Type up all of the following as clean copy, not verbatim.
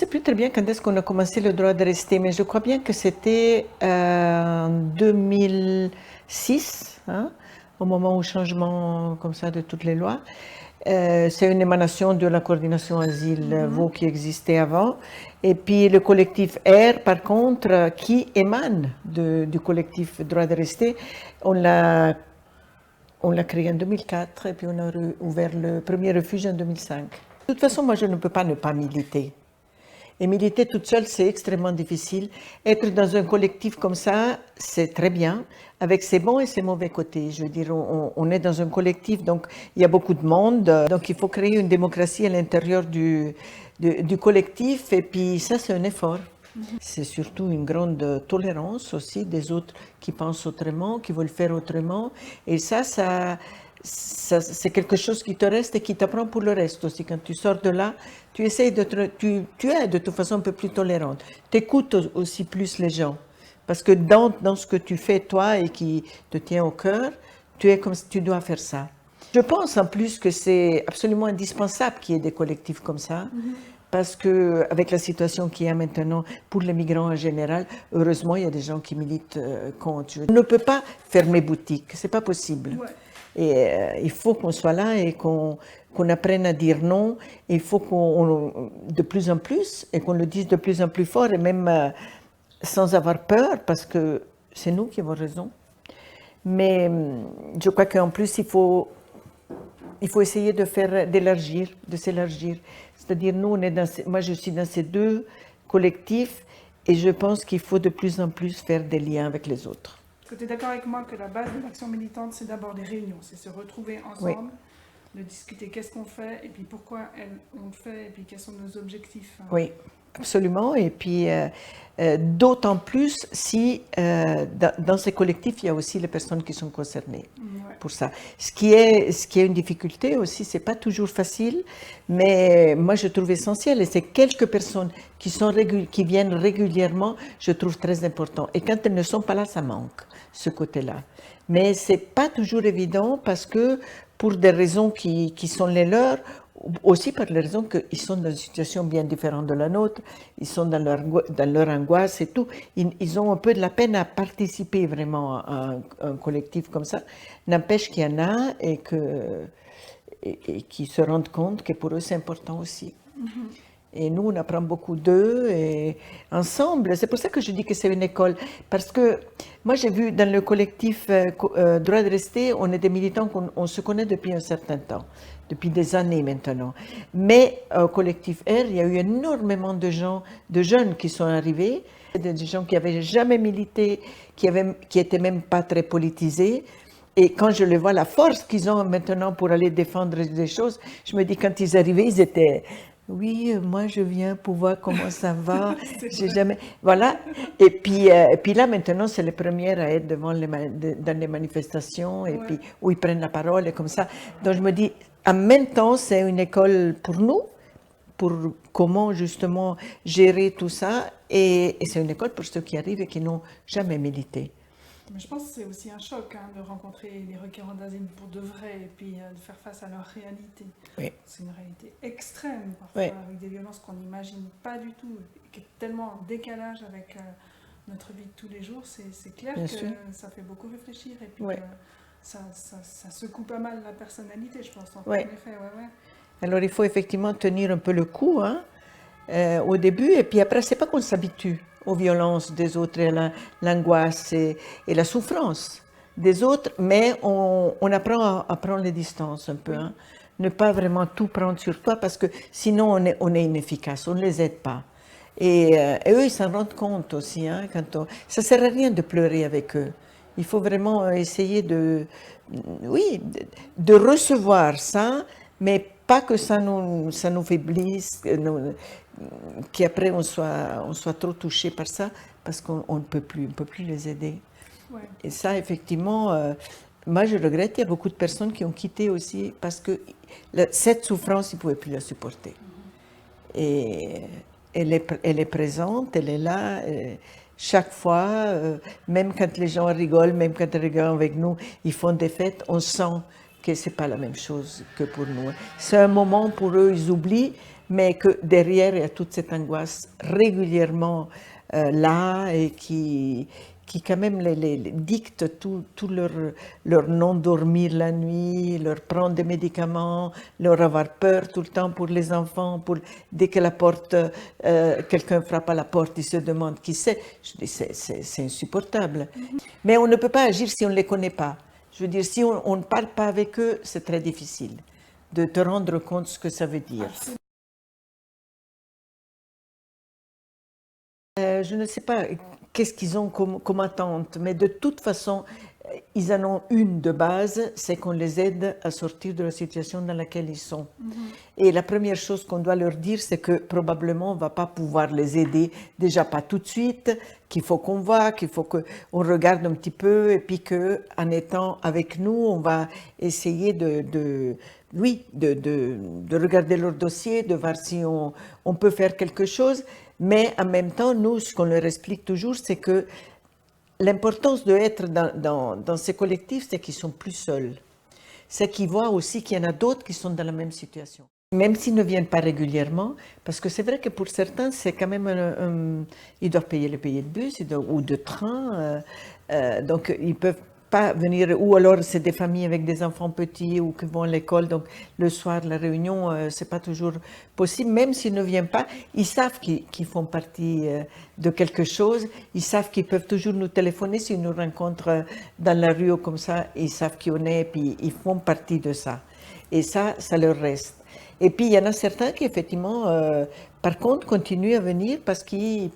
sais plus très bien quand est-ce qu'on a commencé le droit de rester, mais je crois bien que c'était en 2006, hein, au moment où changement comme ça de toutes les lois. C'est une émanation de la coordination asile Vaud qui existait avant. Et puis le collectif R, par contre, qui émane du collectif droit de rester, on l'a créé en 2004 et puis on a ouvert le premier refuge en 2005. De toute façon, moi, je ne peux pas ne pas militer. Et militer toute seule, c'est extrêmement difficile. Être dans un collectif comme ça, c'est très bien, avec ses bons et ses mauvais côtés. Je veux dire, on est dans un collectif, donc il y a beaucoup de monde. Donc il faut créer une démocratie à l'intérieur du collectif, et puis ça, c'est un effort. C'est surtout une grande tolérance aussi des autres qui pensent autrement, qui veulent faire autrement. Et ça c'est quelque chose qui te reste et qui t'apprend pour le reste aussi. Quand tu sors de là, tu essayes tu es de toute façon un peu plus tolérante. Tu écoutes aussi plus les gens. Parce que dans ce que tu fais toi et qui te tient au cœur, tu es comme si tu dois faire ça. Je pense en plus que c'est absolument indispensable qu'il y ait des collectifs comme ça. Parce qu'avec la situation qu'il y a maintenant pour les migrants en général, heureusement, il y a des gens qui militent contre. On ne peut pas fermer boutique, c'est pas possible. Ouais. Et il faut qu'on soit là et qu'on apprenne à dire non. Et il faut qu'on, de plus en plus, et qu'on le dise de plus en plus fort, et même sans avoir peur, parce que c'est nous qui avons raison. Mais je crois qu'en plus, il faut essayer de s'élargir. C'est-à-dire, nous, moi, je suis dans ces deux collectifs et je pense qu'il faut de plus en plus faire des liens avec les autres. Est-ce que tu es d'accord avec moi que la base de l'action militante, c'est d'abord des réunions, c'est se retrouver ensemble, oui, de discuter qu'est-ce qu'on fait et puis pourquoi on le fait et puis quels sont nos objectifs. Oui, absolument. Et puis, d'autant plus si dans ces collectifs, il y a aussi les personnes qui sont concernées pour ça. Ce qui est une difficulté aussi, c'est pas toujours facile, mais moi je trouve essentiel. Et c'est quelques personnes qui viennent régulièrement, je trouve très important. Et quand elles ne sont pas là, ça manque, ce côté-là. Mais c'est pas toujours évident parce que pour des raisons qui sont les leurs, aussi par les raisons qu'ils sont dans une situation bien différente de la nôtre, ils sont dans leur angoisse et tout, ils ont un peu de la peine à participer vraiment à un collectif comme ça. N'empêche qu'il y en a et qu'ils se rendent compte que pour eux c'est important aussi. Et nous, on apprend beaucoup d'eux et ensemble. C'est pour ça que je dis que c'est une école. Parce que moi, j'ai vu dans le collectif Droit de rester, on est des militants qu'on se connaît depuis un certain temps, depuis des années maintenant. Mais au collectif R, il y a eu énormément de jeunes qui sont arrivés, des gens qui n'avaient jamais milité, qui n'étaient même pas très politisés. Et quand je les vois, la force qu'ils ont maintenant pour aller défendre des choses, je me dis, quand ils arrivaient, ils étaient... Oui, moi je viens pour voir comment ça va. J'ai jamais, voilà. Et puis là maintenant c'est les premières à être dans les manifestations et puis où ils prennent la parole et comme ça. Donc je me dis, en même temps c'est une école pour nous, pour comment justement gérer tout ça, et c'est une école pour ceux qui arrivent et qui n'ont jamais milité. Mais je pense que c'est aussi un choc de rencontrer les requérants d'asile pour de vrai et puis de faire face à leur réalité. Oui. C'est une réalité extrême parfois, avec des violences qu'on n'imagine pas du tout, qui est tellement en décalage avec notre vie de tous les jours. C'est clair que ça fait beaucoup réfléchir et puis ça secoue pas mal la personnalité, je pense. En effet, Alors il faut effectivement tenir un peu le coup au début, et puis après, c'est pas qu'on s'habitue aux violences des autres et à l'angoisse et la souffrance des autres, mais on apprend à prendre les distances un peu, ne pas vraiment tout prendre sur toi, parce que sinon on est inefficace, on ne les aide pas. Et eux, ils s'en rendent compte aussi. Ça ne sert à rien de pleurer avec eux. Il faut vraiment essayer de recevoir ça, mais pas que ça nous faiblisse, qu'après on soit trop touché par ça, parce qu'on ne peut plus les aider. Ouais. Et ça, effectivement, moi je regrette, il y a beaucoup de personnes qui ont quitté aussi, parce que cette souffrance, ils ne pouvaient plus la supporter. Et elle est présente, elle est là, chaque fois, même quand les gens rigolent, même quand ils rigolent avec nous, ils font des fêtes, on sent que ce n'est pas la même chose que pour nous. C'est un moment pour eux, ils oublient, mais que derrière, il y a toute cette angoisse régulièrement là et qui quand même les dictent tout leur non dormir la nuit, leur prendre des médicaments, leur avoir peur tout le temps pour les enfants, dès que la porte, quelqu'un frappe à la porte, ils se demandent qui c'est. Je dis, c'est insupportable. Mais on ne peut pas agir si on ne les connaît pas. Je veux dire, si on ne parle pas avec eux, c'est très difficile de te rendre compte de ce que ça veut dire. Je ne sais pas qu'est-ce qu'ils ont comme attente, mais de toute façon, ils en ont une de base, c'est qu'on les aide à sortir de la situation dans laquelle ils sont. Et la première chose qu'on doit leur dire, c'est que probablement on ne va pas pouvoir les aider, déjà pas tout de suite, qu'il faut qu'on voit, qu'il faut qu'on regarde un petit peu, et puis qu'en étant avec nous, on va essayer de regarder leur dossier, de voir si on peut faire quelque chose. Mais en même temps, nous, ce qu'on leur explique toujours, c'est que l'importance d'être dans ces collectifs, c'est qu'ils sont plus seuls. C'est qu'ils voient aussi qu'il y en a d'autres qui sont dans la même situation. Même s'ils ne viennent pas régulièrement, parce que c'est vrai que pour certains, c'est quand même ils doivent payer le billet de bus ou de train, donc ils peuvent pas venir, ou alors c'est des familles avec des enfants petits ou qui vont à l'école, donc le soir, la réunion, c'est pas toujours possible. Même s'ils ne viennent pas, ils savent qu'ils font partie de quelque chose, ils savent qu'ils peuvent toujours nous téléphoner s'ils nous rencontrent dans la rue ou comme ça, ils savent qui on est, puis ils font partie de ça. Et ça leur reste. Et puis il y en a certains qui effectivement, par contre, continuent à venir parce qu'ils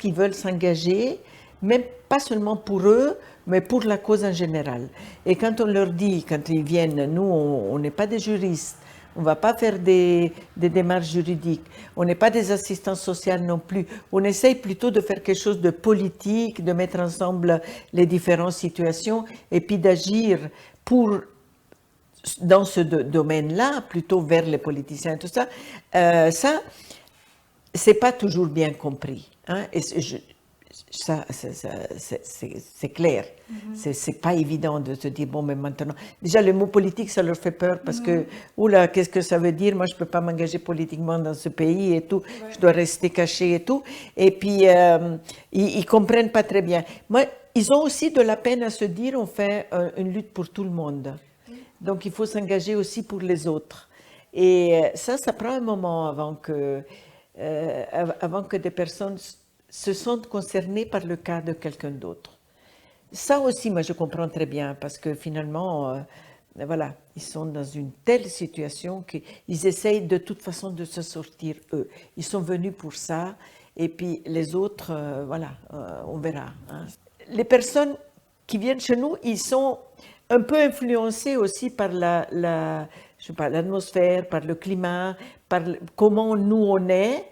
veulent s'engager, même pas seulement pour eux, mais pour la cause en général. Et quand on leur dit, quand ils viennent, nous, on n'est pas des juristes, on ne va pas faire des démarches juridiques, on n'est pas des assistants sociaux non plus, on essaye plutôt de faire quelque chose de politique, de mettre ensemble les différentes situations et puis d'agir dans ce domaine-là, plutôt vers les politiciens et tout ça, ça, c'est pas toujours bien compris. Hein, et ça, c'est clair. C'est pas évident de se dire, bon, mais maintenant... Déjà, le mot politique, ça leur fait peur parce que, oula, qu'est-ce que ça veut dire? Moi, je peux pas m'engager politiquement dans ce pays et tout. Ouais. Je dois rester caché et tout. Et puis, ils comprennent pas très bien. Moi, ils ont aussi de la peine à se dire, on fait une lutte pour tout le monde. Donc, il faut s'engager aussi pour les autres. Et ça prend un moment avant que des personnes se sentent concernées par le cas de quelqu'un d'autre. Ça aussi, moi, je comprends très bien, parce que finalement, voilà, ils sont dans une telle situation qu'ils essayent de toute façon de se sortir, eux. Ils sont venus pour ça, et puis les autres, voilà, on verra. Hein. Les personnes qui viennent chez nous, ils sont un peu influencés aussi par l'atmosphère, par le climat, par comment nous on est.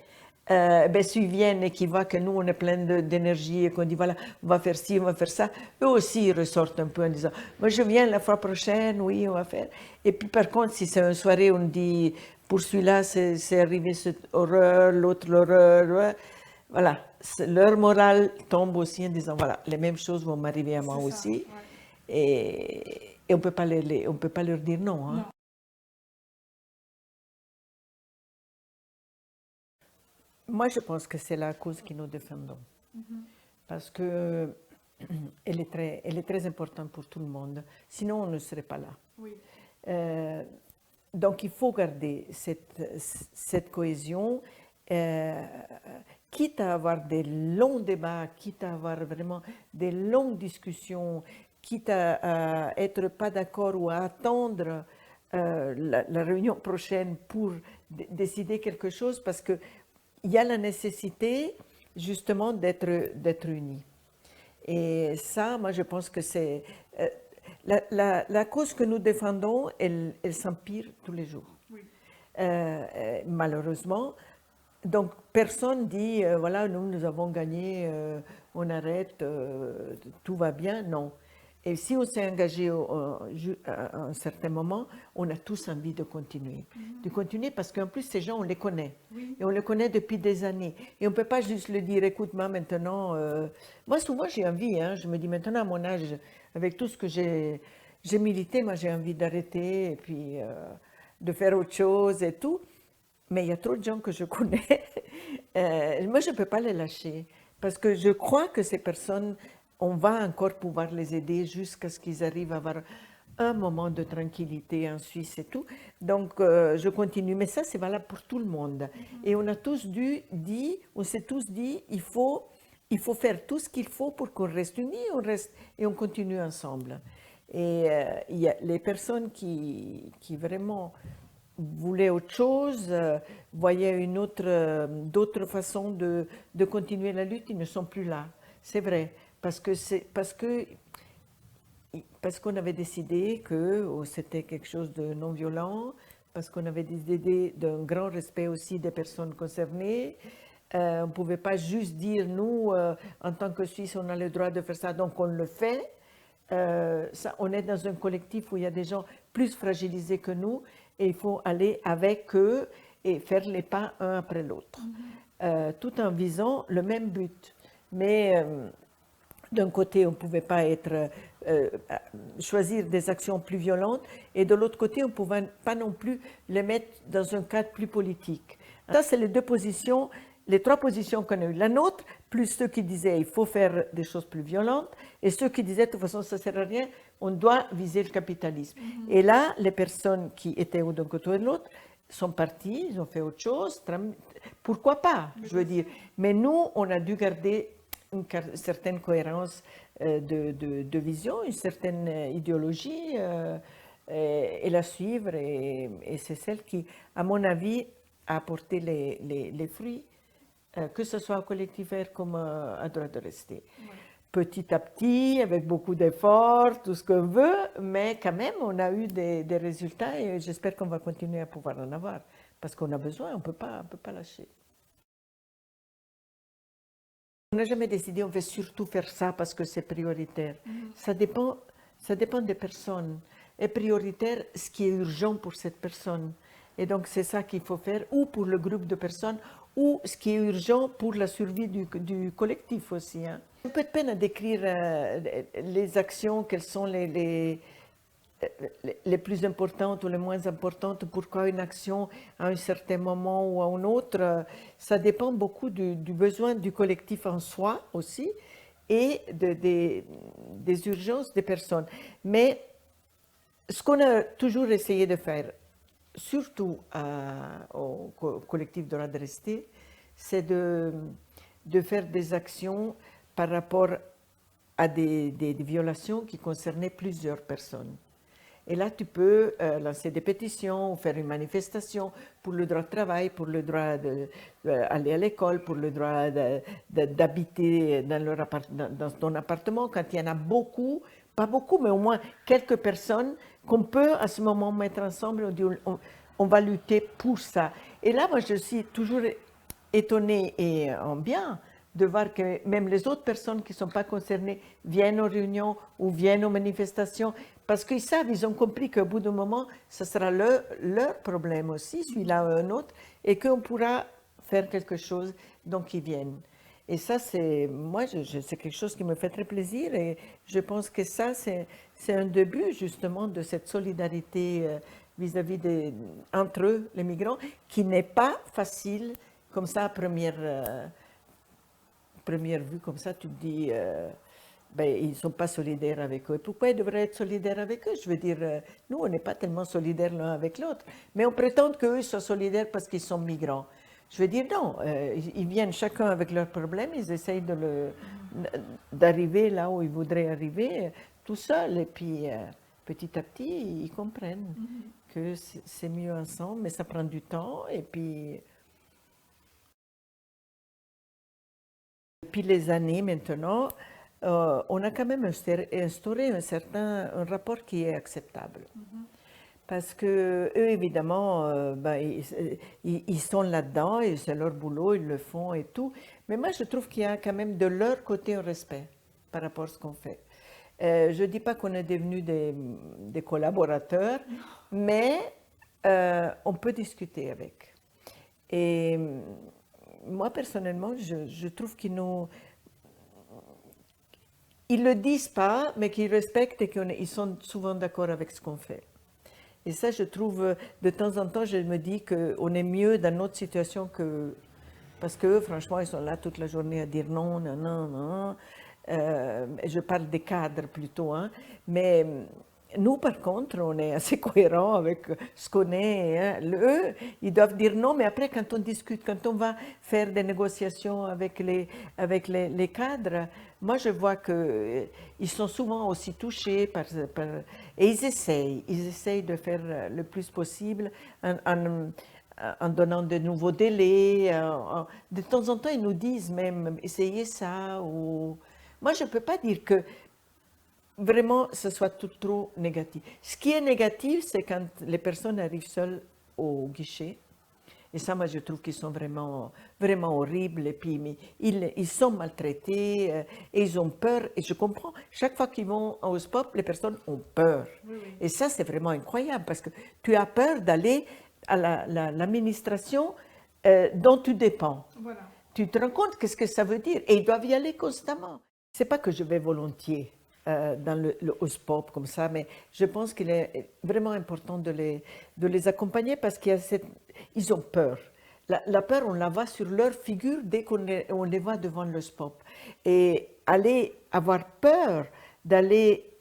S'ils viennent et qu'ils voient que nous on est plein d'énergie et qu'on dit voilà, on va faire ci, on va faire ça, eux aussi ils ressortent un peu en disant moi je viens la fois prochaine, oui, on va faire. Et puis par contre, si c'est une soirée où on dit pour celui-là c'est arrivé cette horreur, l'autre l'horreur, voilà, leur morale tombe aussi en disant voilà, les mêmes choses vont m'arriver à moi aussi. Ouais. Et on peut pas leur dire non. Hein. Non. Moi, je pense que c'est la cause que nous défendons. Parce que elle est très importante pour tout le monde. Sinon, on ne serait pas là. Oui. Donc, il faut garder cette cohésion, quitte à avoir des longs débats, quitte à avoir vraiment des longues discussions, quitte à être pas d'accord ou à attendre la réunion prochaine pour décider quelque chose, parce que il y a la nécessité justement d'être unis. Et ça, moi je pense que c'est... la cause que nous défendons, elle s'empire tous les jours. Oui. Malheureusement. Donc personne dit, voilà, nous avons gagné, on arrête, tout va bien. Non. Et si on s'est engagé à un certain moment, on a tous envie de continuer. De continuer parce qu'en plus, ces gens, on les connaît. Oui. Et on les connaît depuis des années. Et on ne peut pas juste le dire, écoute-moi maintenant... Moi, souvent, j'ai envie. Hein, je me dis, maintenant, à mon âge, avec tout ce que j'ai milité, moi, j'ai envie d'arrêter et puis de faire autre chose et tout. mais il y a trop de gens que je connais. Moi, je ne peux pas les lâcher parce que je crois que ces personnes, on va encore pouvoir les aider jusqu'à ce qu'ils arrivent à avoir un moment de tranquillité en Suisse et tout. Donc, je continue. Mais ça, c'est valable pour tout le monde. Et on a tous on s'est tous dit, il faut faire tout ce qu'il faut pour qu'on reste unis, et on continue ensemble. Et il y a les personnes qui vraiment voulaient autre chose, voyaient d'autres façons de continuer la lutte, ils ne sont plus là. C'est vrai, parce qu'on avait décidé que c'était quelque chose de non violent, parce qu'on avait décidé d'un grand respect aussi des personnes concernées. On ne pouvait pas juste dire, nous, en tant que Suisse, on a le droit de faire ça, donc on le fait. On est dans un collectif où il y a des gens plus fragilisés que nous, et il faut aller avec eux et faire les pas un après l'autre, tout en visant le même but. Mais d'un côté, on ne pouvait pas choisir des actions plus violentes, et de l'autre côté, on ne pouvait pas non plus les mettre dans un cadre plus politique. Ça, c'est les trois positions qu'on a eues. La nôtre, plus ceux qui disaient il faut faire des choses plus violentes, et ceux qui disaient de toute façon ça ne sert à rien, on doit viser le capitalisme. Et là, les personnes qui étaient d'un côté ou de l'autre sont parties, ils ont fait autre chose. Pourquoi pas, je veux dire. Mais nous, on a dû garder une certaine cohérence de vision, une certaine idéologie, et la suivre. Et c'est celle qui, à mon avis, a apporté les fruits, que ce soit au collectif Vert comme à Droit de Rester. Ouais. Petit à petit, avec beaucoup d'efforts, tout ce qu'on veut, mais quand même, on a eu des résultats, et j'espère qu'on va continuer à pouvoir en avoir, parce qu'on a besoin, on ne peut pas lâcher. On n'a jamais décidé, on veut surtout faire ça parce que c'est prioritaire. Ça dépend des personnes. Est prioritaire ce qui est urgent pour cette personne. Et donc, c'est ça qu'il faut faire, ou pour le groupe de personnes, ou ce qui est urgent pour la survie du collectif aussi. Hein. Un peu de peine à décrire les actions, quelles sont les plus importantes ou les moins importantes, pourquoi une action à un certain moment ou à un autre. Ça dépend beaucoup du besoin du collectif en soi aussi, et des urgences des personnes. Mais ce qu'on a toujours essayé de faire, surtout au collectif Droit de Rester, c'est de faire des actions par rapport à des violations qui concernaient plusieurs personnes. Et là, tu peux lancer des pétitions, ou faire une manifestation pour le droit de travail, pour le droit d'aller à l'école, pour le droit d'habiter dans ton appartement. Quand il y en a beaucoup, pas beaucoup, mais au moins quelques personnes qu'on peut à ce moment mettre ensemble, on va lutter pour ça. Et là, moi, je suis toujours étonnée et en bien de voir que même les autres personnes qui ne sont pas concernées viennent aux réunions ou viennent aux manifestations, parce qu'ils savent, ils ont compris qu'au bout d'un moment, ce sera leur problème aussi, celui-là ou un autre, et qu'on pourra faire quelque chose, donc ils viennent. Et ça, c'est quelque chose qui me fait très plaisir, et je pense que ça, c'est un début justement de cette solidarité vis-à-vis entre eux, les migrants, qui n'est pas facile comme ça à première vue, comme ça, tu te dis, ils ne sont pas solidaires avec eux. Pourquoi ils devraient être solidaires avec eux? Je veux dire, nous, on n'est pas tellement solidaires l'un avec l'autre, mais on prétend qu'eux soient solidaires parce qu'ils sont migrants. Je veux dire, non, ils viennent chacun avec leurs problèmes, ils essayent d'arriver là où ils voudraient arriver tout seuls, et puis petit à petit, ils comprennent que c'est mieux ensemble, mais ça prend du temps, et puis... Depuis les années maintenant, on a quand même instauré un rapport qui est acceptable. Parce que eux, évidemment, ils sont là-dedans, et c'est leur boulot, ils le font et tout. Mais moi, je trouve qu'il y a quand même de leur côté un respect par rapport à ce qu'on fait. Je ne dis pas qu'on est devenus des collaborateurs, mais on peut discuter avec. Et moi, personnellement, je trouve qu'ils ne le disent pas, mais qu'ils respectent et qu'ils sont souvent d'accord avec ce qu'on fait. Et ça, je trouve, de temps en temps, je me dis qu'on est mieux dans notre situation que... Parce que franchement, ils sont là toute la journée à dire non, non, non, non. Je parle des cadres plutôt, hein. Mais nous, par contre, on est assez cohérents avec ce qu'on est. Hein. Eux, ils doivent dire non, mais après, quand on discute, quand on va faire des négociations avec les cadres, moi, je vois qu'ils sont souvent aussi touchés et ils essayent de faire le plus possible en donnant de nouveaux délais. De temps en temps, ils nous disent même, essayez ça. Ou... Moi, je ne peux pas dire que vraiment ce soit tout trop négatif. Ce qui est négatif, c'est quand les personnes arrivent seules au guichet. Et ça, moi, je trouve qu'ils sont vraiment, vraiment horribles. Et puis, ils sont maltraités et ils ont peur. Et je comprends, chaque fois qu'ils vont au SPOP, les personnes ont peur. Oui, oui. Et ça, c'est vraiment incroyable parce que tu as peur d'aller à l'administration dont tu dépends. Voilà. Tu te rends compte qu'est-ce que ça veut dire? Et ils doivent y aller constamment. C'est pas que je vais volontiers dans le OSPOP comme ça, mais je pense qu'il est vraiment important de les accompagner parce qu'ils ont peur. La peur, on la voit sur leur figure dès qu'on les voit devant le SPOP. Et avoir peur d'aller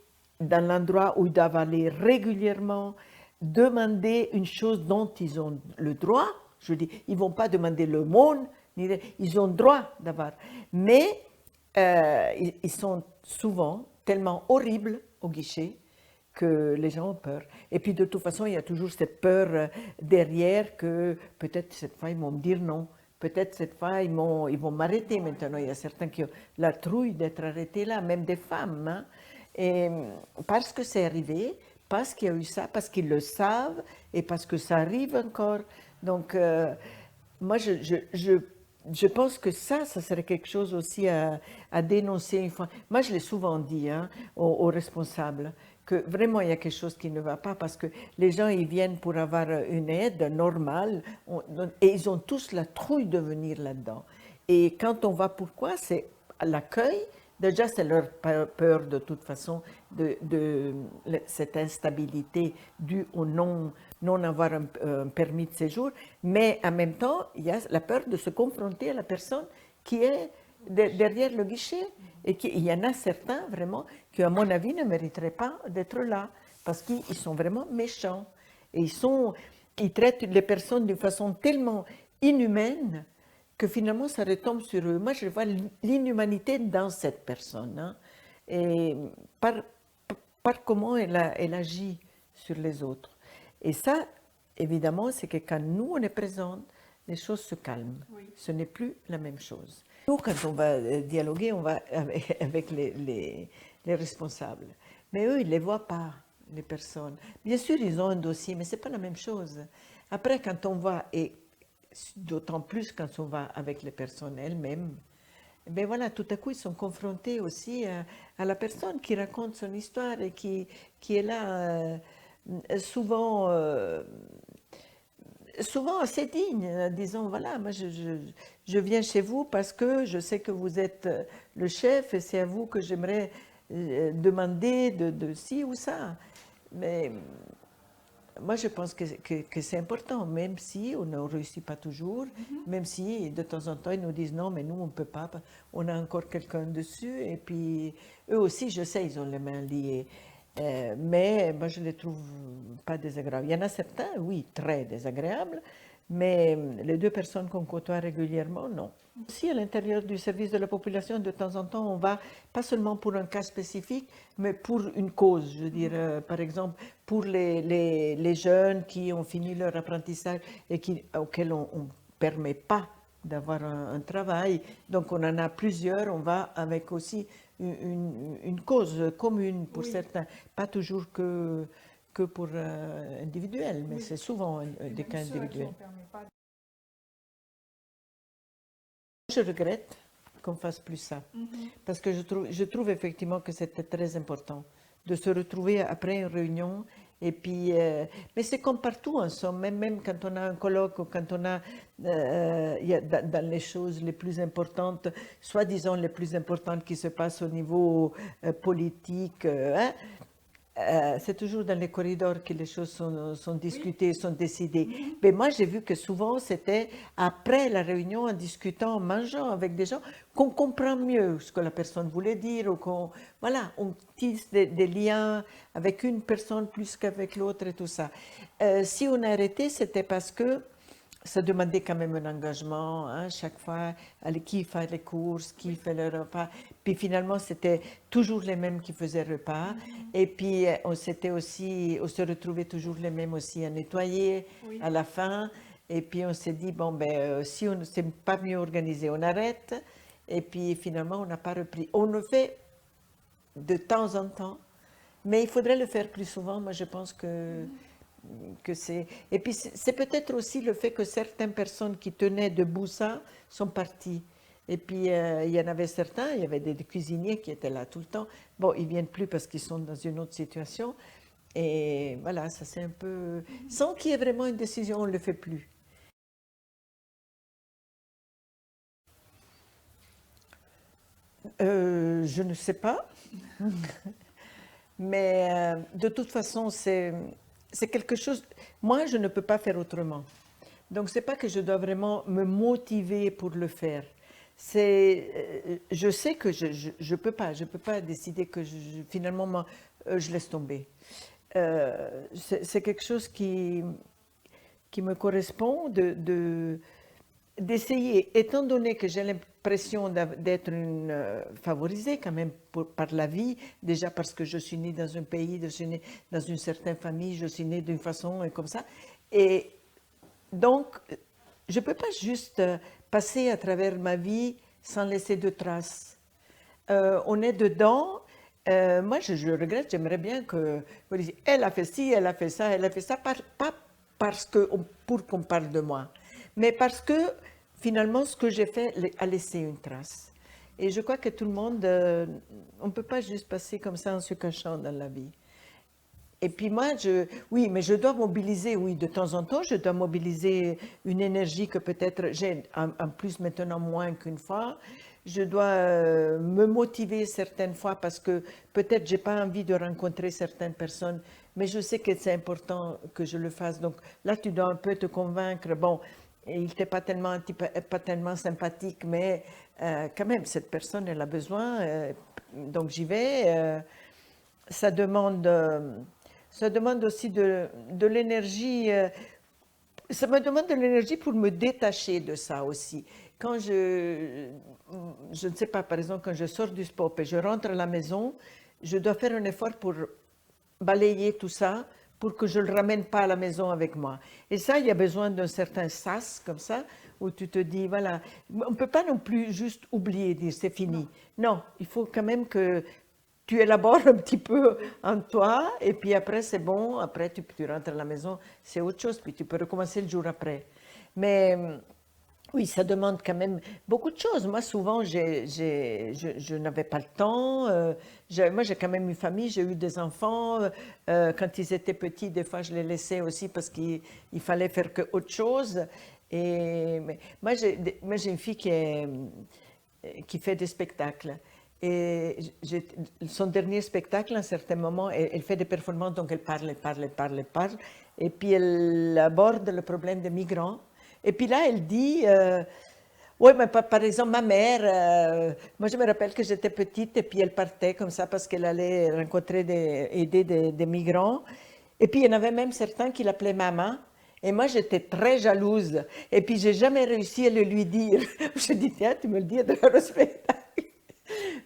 dans l'endroit où ils doivent aller régulièrement, demander une chose dont ils ont le droit, je dis, ils ne vont pas demander le monde, ils ont le droit d'avoir. Mais ils sont souvent tellement horribles au guichet que les gens ont peur. Et puis de toute façon, il y a toujours cette peur derrière que peut-être cette fois ils vont me dire non, peut-être cette fois ils vont m'arrêter maintenant. Il y a certains qui ont la trouille d'être arrêtés là, même des femmes. Hein. Et parce que c'est arrivé, parce qu'il y a eu ça, parce qu'ils le savent et parce que ça arrive encore. Donc moi je pense que ça serait quelque chose aussi à dénoncer une fois. Moi, je l'ai souvent dit hein, aux responsables, que vraiment il y a quelque chose qui ne va pas parce que les gens, ils viennent pour avoir une aide normale et ils ont tous la trouille de venir là-dedans. Et quand on va pourquoi, c'est l'accueil. Déjà, c'est leur peur de toute façon de cette instabilité due au non avoir un permis de séjour, mais en même temps, il y a la peur de se confronter à la personne qui est derrière le guichet. Et il y en a certains, vraiment, qui, à mon avis, ne mériteraient pas d'être là, parce qu'ils sont vraiment méchants. Et ils traitent les personnes d'une façon tellement inhumaine que finalement, ça retombe sur eux. Moi, je vois l'inhumanité dans cette personne. Hein, et par comment elle agit sur les autres. Et ça, évidemment, c'est que quand nous, on est présents, les choses se calment. Oui. Ce n'est plus la même chose. Nous, quand on va dialoguer, on va avec les responsables. Mais eux, ils ne les voient pas, les personnes. Bien sûr, ils ont un dossier, mais ce n'est pas la même chose. Après, quand on va, et d'autant plus quand on va avec les personnes elles-mêmes, ben voilà, tout à coup, ils sont confrontés aussi à la personne qui raconte son histoire et qui est là souvent assez digne, disant, voilà, moi je viens chez vous parce que je sais que vous êtes le chef et c'est à vous que j'aimerais demander de ci ou ça. Mais moi, je pense que c'est important, même si on ne réussit pas toujours, même si de temps en temps, ils nous disent non, mais nous, on ne peut pas, on a encore quelqu'un dessus. Et puis, eux aussi, je sais, ils ont les mains liées. Mais moi, je ne les trouve pas désagréables. Il y en a certains, oui, très désagréables, mais les deux personnes qu'on côtoie régulièrement, non. Aussi, à l'intérieur du service de la population, de temps en temps, on va, pas seulement pour un cas spécifique, mais pour une cause. Je veux dire, par exemple, pour les jeunes qui ont fini leur apprentissage et auxquels on ne permet pas d'avoir un travail. Donc, on en a plusieurs. On va avec aussi une cause commune pour certains. Pas toujours que pour individuel, mais c'est souvent des cas individuels. Je regrette qu'on ne fasse plus ça, parce que je trouve effectivement que c'était très important de se retrouver après une réunion. Et puis, mais c'est comme partout en somme, même quand on a un colloque ou quand on a, dans les choses les plus importantes, soi-disant les plus importantes qui se passent au niveau politique, hein, c'est toujours dans les corridors que les choses sont Oui. discutées, sont décidées. Mais moi, j'ai vu que souvent, c'était après la réunion, en discutant, en mangeant avec des gens, qu'on comprend mieux ce que la personne voulait dire, ou qu'on, voilà, on tisse des liens avec une personne plus qu'avec l'autre et tout ça. Si on a arrêté, c'était parce que ça demandait quand même un engagement, hein, chaque fois, qui fait les courses, qui fait le repas. Puis finalement, c'était toujours les mêmes qui faisaient le repas. Et puis, on se retrouvait toujours les mêmes aussi à nettoyer Oui. à la fin. Et puis, on s'est dit, bon, ben, si on ne s'est pas mieux organisé, on arrête. Et puis, finalement, on n'a pas repris. On le fait de temps en temps, mais il faudrait le faire plus souvent. Moi, je pense que c'est... Et puis, c'est peut-être aussi le fait que certaines personnes qui tenaient debout ça sont parties. Et puis, il y en avait certains, il y avait des cuisiniers qui étaient là tout le temps. Bon, ils ne viennent plus parce qu'ils sont dans une autre situation. Et voilà, ça c'est un peu... Sans qu'il y ait vraiment une décision, on ne le fait plus. Je ne sais pas. Mais de toute façon, c'est quelque chose... Moi, je ne peux pas faire autrement. Donc, ce n'est pas que je dois vraiment me motiver pour le faire. Je sais que je ne peux pas. Je peux pas décider que finalement, je laisse tomber. C'est quelque chose qui me correspond d'essayer, étant donné que j'ai l'impression d'être une favorisée quand même par la vie, déjà parce que je suis née dans un pays, je suis née dans une certaine famille, je suis née d'une façon et comme ça. Et donc, je ne peux pas juste passer à travers ma vie sans laisser de traces. On est dedans. Moi, je regrette, j'aimerais bien que vous disiez, elle a fait ci, elle a fait ça, elle a fait ça, pas parce que pour qu'on parle de moi, mais parce que finalement, ce que j'ai fait a laissé une trace. Et je crois que tout le monde, on ne peut pas juste passer comme ça en se cachant dans la vie. Et puis moi, oui, mais je dois mobiliser, oui, de temps en temps, je dois mobiliser une énergie que peut-être j'ai en plus maintenant moins qu'une fois. Je dois me motiver certaines fois parce que peut-être j'ai pas envie de rencontrer certaines personnes, mais je sais que c'est important que je le fasse. Donc là, tu dois un peu te convaincre. Bon, il n'était pas tellement sympathique, mais quand même, cette personne, elle a besoin. Donc j'y vais. Ça demande, ça demande aussi de l'énergie. Ça me demande de l'énergie pour me détacher de ça aussi. Quand je ne sais pas, par exemple, quand je sors du sport et je rentre à la maison, je dois faire un effort pour balayer tout ça pour que je ne le ramène pas à la maison avec moi. Et ça, il y a besoin d'un certain sas comme ça, où tu te dis, voilà, on ne peut pas non plus juste oublier, dire c'est fini. Non, il faut quand même que tu élabores un petit peu en toi, et puis après c'est bon, après tu rentres à la maison, c'est autre chose, puis tu peux recommencer le jour après. Mais oui, ça demande quand même beaucoup de choses. Moi, souvent, je n'avais pas le temps. Moi, j'ai quand même une famille, j'ai eu des enfants. Quand ils étaient petits, des fois, je les laissais aussi parce qu'il fallait faire que autre chose. Moi, j'ai une fille qui fait des spectacles. Et son dernier spectacle, à un certain moment, elle fait des performances, donc elle parle, elle parle, elle parle, elle parle. Et puis, elle aborde le problème des migrants. Et puis là, elle dit, oui, mais par exemple, ma mère, moi je me rappelle que j'étais petite et puis elle partait comme ça parce qu'elle allait rencontrer, aider des migrants. Et puis il y en avait même certains qui l'appelaient maman. Et moi, j'étais très jalouse. Et puis, j'ai jamais réussi à le lui dire. Je dis, tiens, tu me le dis à travers le spectacle.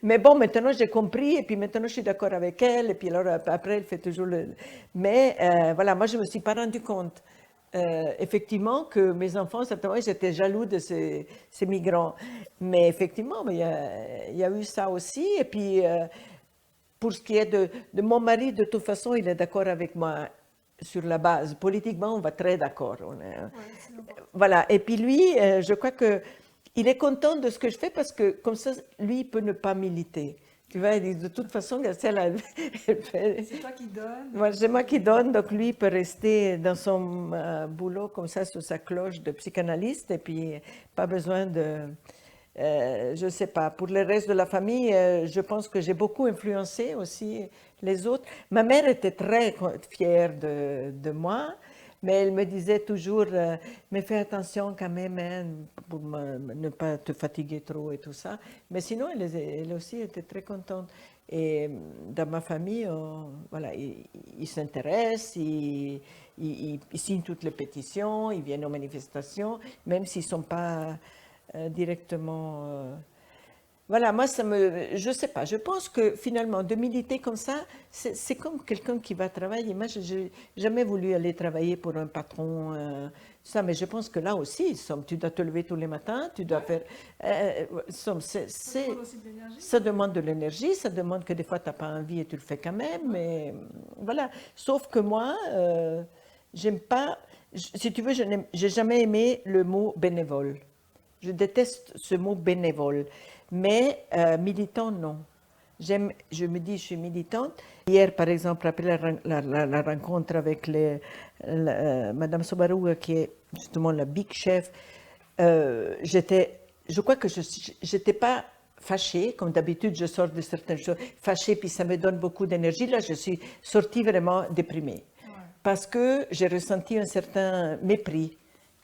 Mais bon, maintenant j'ai compris et puis maintenant je suis d'accord avec elle et puis alors après elle fait toujours le... Mais voilà, moi je ne me suis pas rendu compte effectivement que mes enfants, certainement, ils étaient jaloux de ces migrants. Mais effectivement, il y a eu ça aussi. Et puis pour ce qui est de mon mari, de toute façon, il est d'accord avec moi sur la base. Politiquement, on va très d'accord. Voilà. Et puis lui, je crois que il est content de ce que je fais parce que comme ça, lui, il peut ne pas militer. Tu vois, il dit, de toute façon, elle fait... C'est toi qui donnes. Moi, c'est moi qui donne, donc lui, il peut rester dans son boulot comme ça, sur sa cloche de psychanalyste, et puis pas besoin je ne sais pas. Pour le reste de la famille, je pense que j'ai beaucoup influencé aussi les autres. Ma mère était très fière de moi, mais elle me disait toujours, mais fais attention quand même hein, pour ne pas te fatiguer trop et tout ça. Mais sinon, elle aussi était très contente. Et dans ma famille, voilà, ils s'intéressent, ils signent toutes les pétitions, ils viennent aux manifestations, même s'ils ne sont pas directement. Voilà, moi, je sais pas, je pense que finalement, de militer comme ça, c'est comme quelqu'un qui va travailler. Moi, je n'ai jamais voulu aller travailler pour un patron, ça, mais je pense que là aussi, tu dois te lever tous les matins, tu dois faire. Ça demande de l'énergie, ça demande que des fois, tu n'as pas envie et tu le fais quand même, mais voilà. Sauf que moi, j'aime pas, si tu veux, je n'ai jamais aimé le mot bénévole. Je déteste ce mot bénévole, mais militant, non. Je me dis, je suis militante. Hier, par exemple, après la rencontre avec Madame Sobaruga, qui est justement la big chef, je crois que je n'étais pas fâchée, comme d'habitude, je sors de certaines choses fâchée, puis ça me donne beaucoup d'énergie. Là, je suis sortie vraiment déprimée, parce que j'ai ressenti un certain mépris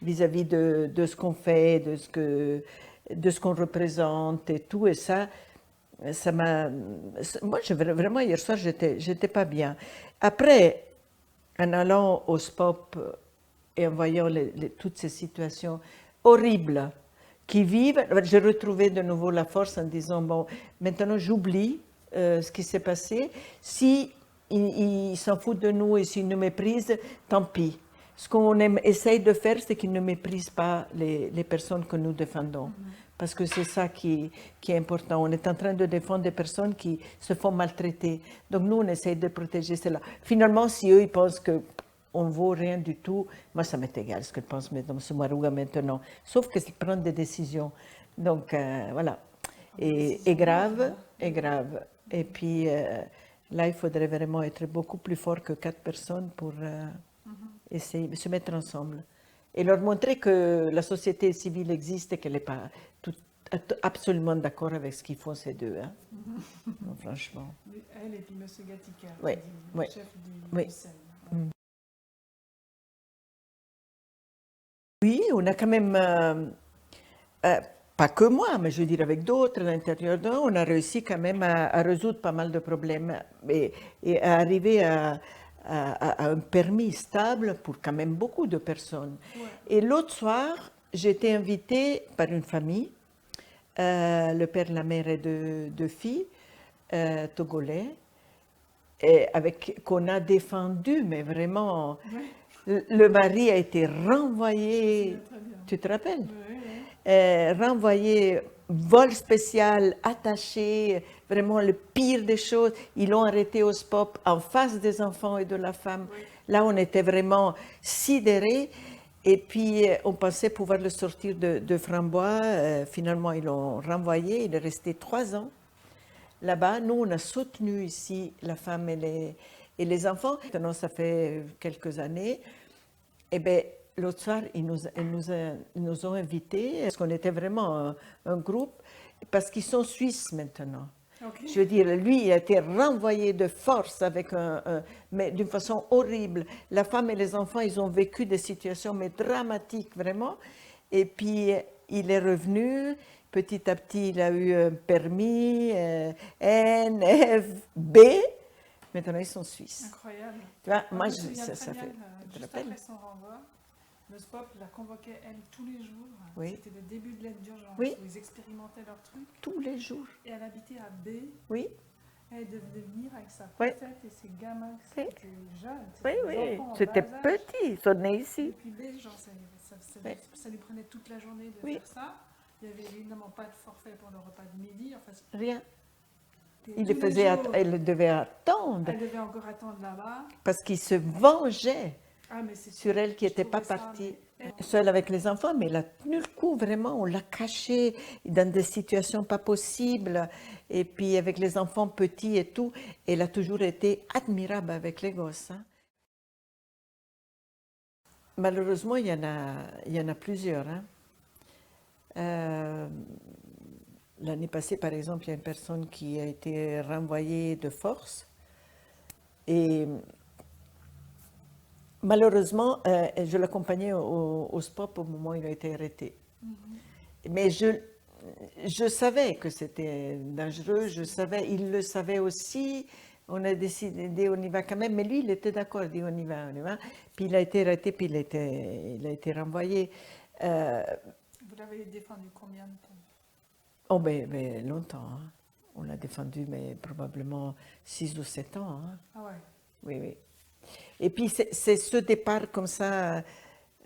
vis-à-vis de ce qu'on fait, de ce qu'on représente et tout. Et ça m'a. Moi, vraiment, hier soir, j'étais pas bien. Après, en allant au SPOP et en voyant toutes ces situations horribles qui vivent, j'ai retrouvé de nouveau la force en disant, bon, maintenant j'oublie ce qui s'est passé. Si ils s'en foutent de nous et s'ils nous méprisent, tant pis. Ce qu'on essaye de faire, c'est qu'ils ne méprisent pas les personnes que nous défendons. Parce que c'est ça qui est important. On est en train de défendre des personnes qui se font maltraiter. Donc nous, on essaye de protéger cela. Finalement, si eux, ils pensent qu'on ne vaut rien du tout, moi, ça m'est égal ce que pense Mme Sobaruga maintenant. Sauf qu'ils prennent des décisions. Donc, voilà. Et grave, et grave. Et puis, là, il faudrait vraiment être beaucoup plus fort que 4 personnes pour essayer de se mettre ensemble. Et leur montrer que la société civile existe et qu'elle n'est pas absolument d'accord avec ce qu'ils font ces deux. Hein. Non, franchement. Elle et puis M. Gatica, le chef du SEM. Oui, on a quand même, pas que moi, mais je veux dire avec d'autres à l'intérieur d'eux, on a réussi quand même à résoudre pas mal de problèmes et à arriver à un permis stable pour quand même beaucoup de personnes. Ouais. Et l'autre soir, j'ai été invitée par une famille, le père, la mère et deux filles, togolais, qu'on a défendu, mais vraiment, le mari a été renvoyé, tu te rappelles? Renvoyé, vol spécial, attaché, vraiment le pire des choses. Ils l'ont arrêté au SPOP en face des enfants et de la femme. Là, on était vraiment sidérés. Et puis, on pensait pouvoir le sortir de Frambois. Finalement, ils l'ont renvoyé. Il est resté 3 ans là-bas. Nous, on a soutenu ici la femme et les enfants. Maintenant, ça fait quelques années. Eh bien, l'autre soir, ils nous ont invités, parce qu'on était vraiment un groupe, parce qu'ils sont suisses maintenant. Okay. Je veux dire, lui, il a été renvoyé de force mais d'une façon horrible. La femme et les enfants, ils ont vécu des situations mais dramatiques, vraiment. Et puis, il est revenu. Petit à petit, il a eu un permis, N, F, B. Maintenant, ils sont suisses. Incroyable. Tu vois, moi, ça fait... Juste après son renvoi, le SPOP la convoquait, elle, tous les jours. Oui. C'était le début de l'aide d'urgence, où ils expérimentaient leur truc. Tous les jours. Et elle habitait à B. Oui. Elle devait venir avec sa petite et ses gamins, c'était jeune. Oui. C'était petit, ils sont nés ici. Et puis B, genre, ça lui prenait toute la journée de faire ça. Il n'y avait évidemment pas de forfait pour le repas de midi. Enfin, rien. Elle devait attendre. Elle devait encore attendre là-bas. Parce qu'il se vengeait sur elle qui n'était pas partie seule avec les enfants. Mais elle a tenu le coup, vraiment. On l'a cachée dans des situations pas possibles. Et puis avec les enfants petits et tout. Elle a toujours été admirable avec les gosses. Hein. Malheureusement, il y en a plusieurs. Hein. l'année passée, par exemple, il y a une personne qui a été renvoyée de force. Et malheureusement, je l'accompagnais au SPOP au moment où il a été arrêté. Mais je savais que c'était dangereux, je savais, il le savait aussi. On a décidé, on y va quand même, mais lui, il était d'accord, il dit on y va, on y va. Puis il a été arrêté, puis il a été renvoyé. Vous l'avez défendu combien de temps? Oh, ben longtemps. Hein. On l'a défendu, mais probablement 6 ou 7 ans. Hein. Ah ouais. Oui, oui. Et puis c'est ce départ comme ça,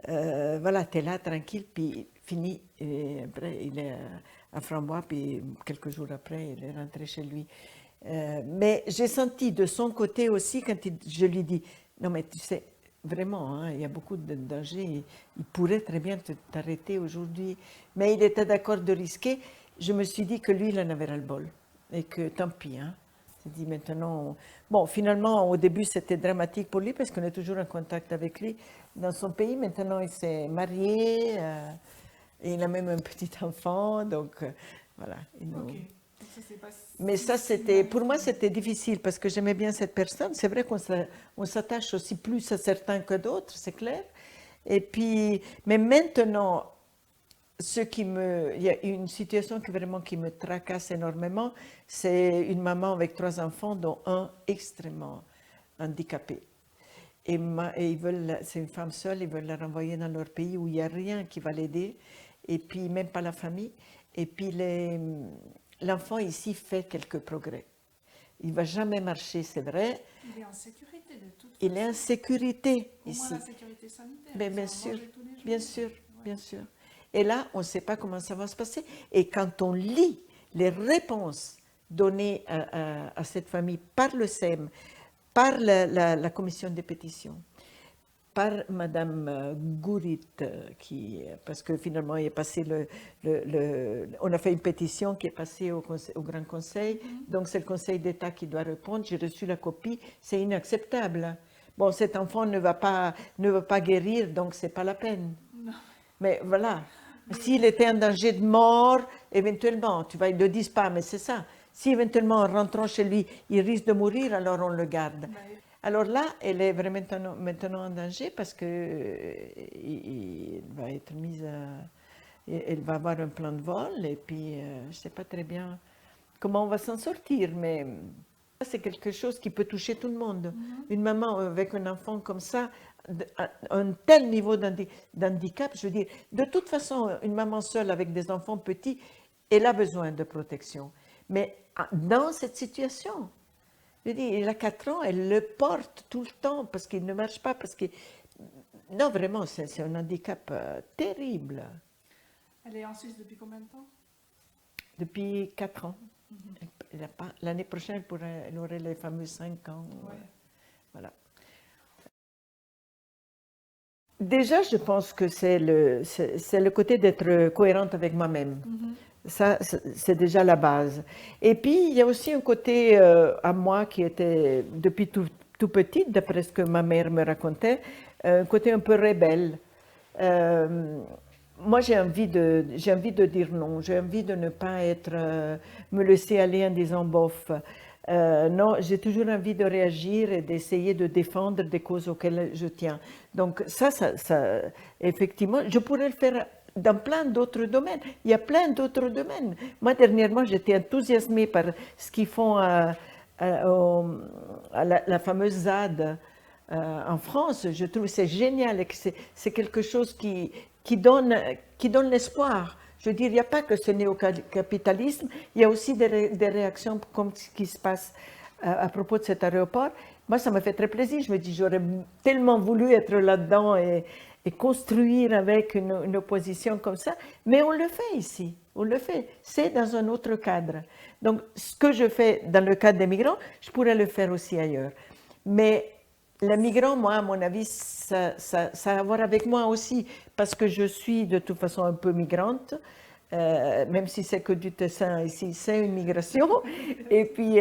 voilà, tu es là tranquille, puis fini. Et après, il est à Frambois, puis quelques jours après, il est rentré chez lui. Mais j'ai senti de son côté aussi, quand je lui dis, non mais tu sais, vraiment, hein, il y a beaucoup de dangers, il pourrait très bien t'arrêter aujourd'hui, mais il était d'accord de risquer. Je me suis dit que lui, il en avait ras-le-bol, et que tant pis, hein. J'ai dit maintenant, bon, finalement, au début, c'était dramatique pour lui, parce qu'on est toujours en contact avec lui dans son pays. Maintenant, il s'est marié, et il a même un petit enfant, donc voilà. Ok. Mais ça, c'était, pour moi, c'était difficile parce que j'aimais bien cette personne. C'est vrai qu'on s'attache aussi plus à certains que d'autres, c'est clair. Et puis, mais maintenant, il y a une situation qui me tracasse énormément. C'est une maman avec 3 enfants, dont un extrêmement handicapé. Et c'est une femme seule, ils veulent la renvoyer dans leur pays où il n'y a rien qui va l'aider, et puis même pas la famille. Et puis l'enfant ici fait quelques progrès. Il ne va jamais marcher, c'est vrai. Il est en sécurité de toute façon. Il est en sécurité ici. Au moins la sécurité sanitaire. Mais bien sûr, bien sûr, bien sûr. Et là, on ne sait pas comment ça va se passer. Et quand on lit les réponses données à cette famille par le SEM, par la commission des pétitions, par Madame Gourit, parce que finalement, il est passé on a fait une pétition qui est passée au Grand Conseil, donc c'est le Conseil d'État qui doit répondre. J'ai reçu la copie, c'est inacceptable. Bon, cet enfant ne va pas guérir, donc c'est pas la peine. Non. Mais voilà, s'il était en danger de mort, éventuellement, tu vois, ils ne le disent pas, mais c'est ça. Si éventuellement, en rentrant chez lui, il risque de mourir, alors on le garde. Alors là, elle est vraiment maintenant en danger parce que il va être mise elle va avoir un plan de vol et puis je ne sais pas très bien comment on va s'en sortir, mais c'est quelque chose qui peut toucher tout le monde. Une maman avec un enfant comme ça, un tel niveau d'handicap, je veux dire, de toute façon, une maman seule avec des enfants petits, elle a besoin de protection. Mais dans cette situation, je dis, il a 4 ans, elle le porte tout le temps parce qu'il ne marche pas, parce que... Non, vraiment, c'est un handicap terrible. Elle est en Suisse depuis combien de temps? Depuis 4 ans. L'année prochaine, elle aurait les fameux 5 ans. Ouais. Voilà. Déjà, je pense que c'est le côté d'être cohérente avec moi-même. Ça, c'est déjà la base. Et puis, il y a aussi un côté à moi qui était, depuis tout petite, d'après ce que ma mère me racontait, un côté un peu rebelle. Moi, j'ai envie de dire non. J'ai envie de ne pas me laisser aller en disant bof. Non, j'ai toujours envie de réagir et d'essayer de défendre des causes auxquelles je tiens. Donc ça, effectivement, je pourrais le faire dans plein d'autres domaines. Il y a plein d'autres domaines. Moi, dernièrement, j'étais enthousiasmée par ce qu'ils font à la fameuse ZAD en France. Je trouve que c'est génial et que c'est quelque chose qui donne l'espoir. Je veux dire, il n'y a pas que ce néocapitalisme, il y a aussi des réactions comme ce qui se passe à propos de cet aéroport. Moi, ça me fait très plaisir. Je me dis, j'aurais tellement voulu être là-dedans et construire avec une opposition comme ça. Mais on le fait ici, on le fait. C'est dans un autre cadre. Donc, ce que je fais dans le cadre des migrants, je pourrais le faire aussi ailleurs. Mais les migrants, moi, à mon avis, ça a à voir avec moi aussi, parce que je suis de toute façon un peu migrante, même si c'est que du Tessin ici, c'est une migration. Et puis,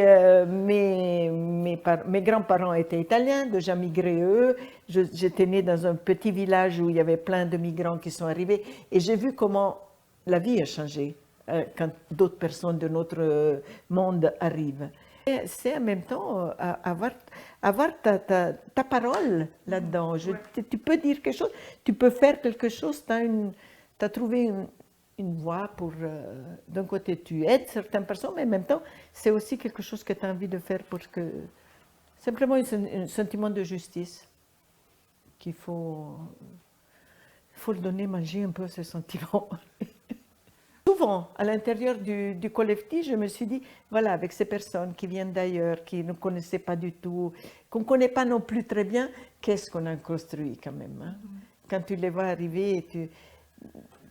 mes grands-parents étaient italiens, déjà migrés eux. J'étais née dans un petit village où il y avait plein de migrants qui sont arrivés, et j'ai vu comment la vie a changé quand d'autres personnes de notre monde arrivent. C'est en même temps avoir ta parole là-dedans. Tu peux dire quelque chose, tu peux faire quelque chose, tu as trouvé une voie pour, d'un côté, tu aides certaines personnes, mais en même temps, c'est aussi quelque chose que tu as envie de faire parce que, simplement un sentiment de justice qu'il faut le donner, manger un peu ce sentiment. Souvent, à l'intérieur du collectif, je me suis dit, voilà, avec ces personnes qui viennent d'ailleurs, qui ne connaissaient pas du tout, qu'on ne connaît pas non plus très bien, qu'est-ce qu'on a construit quand même. Hein? Quand tu les vois arriver,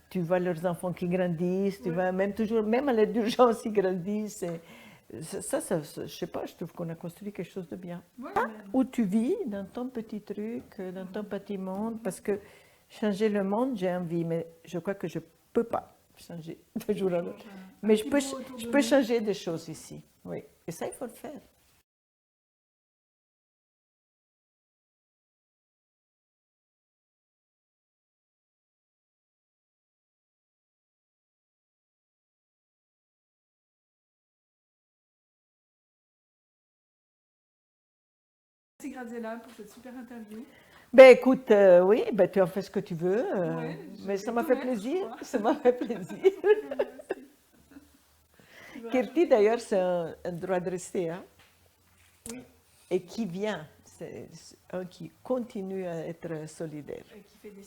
tu vois leurs enfants qui grandissent, tu vois même à l'aide d'urgence, ils grandissent. Ça, je ne sais pas, je trouve qu'on a construit quelque chose de bien. Où tu vis, dans ton petit truc, dans ton petit monde, parce que changer le monde, j'ai envie, mais je crois que je ne peux pas changer de jour à l'autre. Mais je peux changer des choses ici, oui. Et ça, il faut le faire. Merci Graziella pour cette super interview. Ben écoute, oui, ben tu en fais ce que tu veux, mais ça m'a fait mettre, plaisir, ça m'a fait plaisir. Kirti d'ailleurs, c'est un droit de rester, hein? Oui. Et qui vient, c'est un qui continue à être solidaire. Et qui fait des